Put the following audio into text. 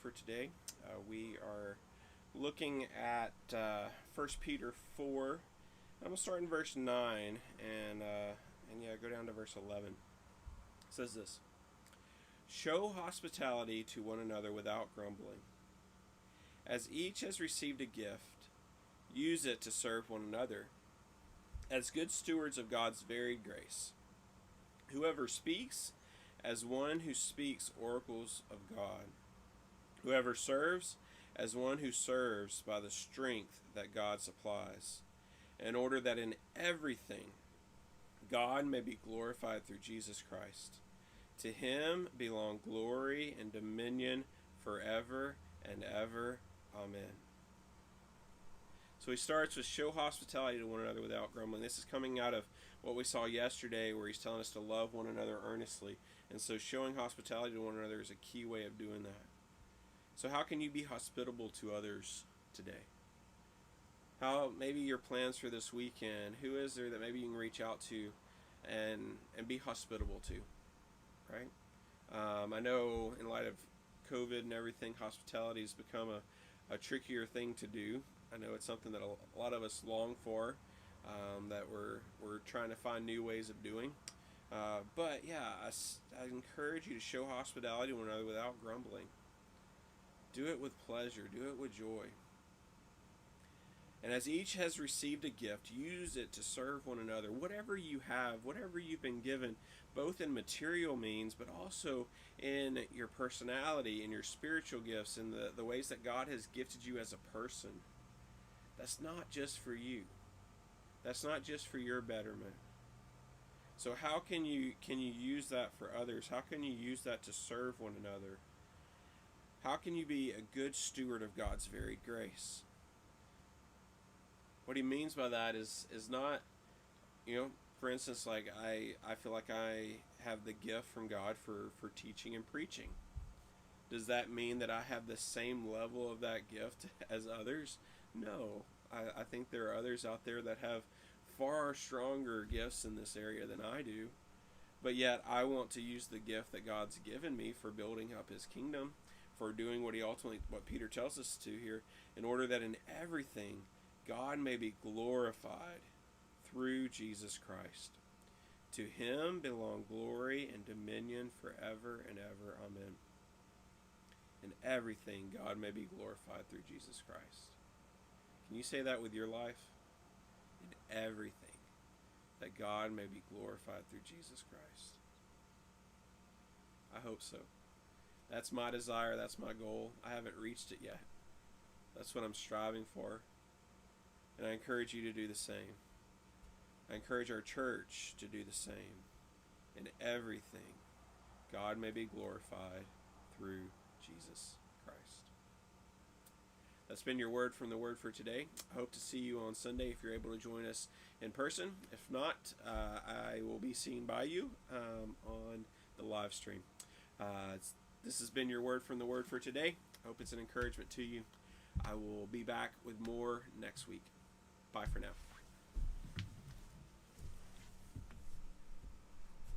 for today. We are looking at 1 Peter 4. I'm going to start in verse 9 and go down to verse 11. It says this: Show hospitality to one another without grumbling. As each has received a gift, use it to serve one another as good stewards of God's varied grace. Whoever speaks, as one who speaks oracles of God. Whoever serves, as one who serves by the strength that God supplies, in order that in everything God may be glorified through Jesus Christ. To him belong glory and dominion forever and ever. Amen. So he starts with show hospitality to one another without grumbling. This is coming out of what we saw yesterday, where he's telling us to love one another earnestly. And so showing hospitality to one another is a key way of doing that. So how can you be hospitable to others today? How maybe your plans for this weekend? Who is there that maybe you can reach out to and be hospitable to? Right? I know in light of COVID and everything, hospitality has become a trickier thing to do. I know it's something that a lot of us long for, that we're trying to find new ways of doing. But yeah, I encourage you to show hospitality to one another without grumbling. Do it with pleasure. Do it with joy. And as each has received a gift, use it to serve one another. Whatever you have, whatever you've been given, both in material means, but also in your personality, in your spiritual gifts, in the ways that God has gifted you as a person. That's not just for you. That's not just for your betterment. So how can you use that for others? How can you use that to serve one another? How can you be a good steward of God's varied grace? What he means by that is not, for instance, like I feel like I have the gift from God for teaching and preaching. Does that mean that I have the same level of that gift as others? No. I think there are others out there that have far stronger gifts in this area than I do. But yet I want to use the gift that God's given me for building up his kingdom, for doing what Peter tells us to here, in order that in everything God may be glorified through Jesus Christ. To him belong glory and dominion forever and ever. Amen. In everything God may be glorified through Jesus Christ. Can you say that with your life? In everything, that God may be glorified through Jesus Christ. I hope so. That's my desire. That's my goal. I haven't reached it yet. That's what I'm striving for. And I encourage you to do the same. I encourage our church to do the same. In everything, God may be glorified through Jesus Christ. That's been your word from the Word for today. I hope to see you on Sunday if you're able to join us in person. If not, I will be seen by you on the live stream. This has been your word from the Word for today. I hope it's an encouragement to you. I will be back with more next week. Bye for now.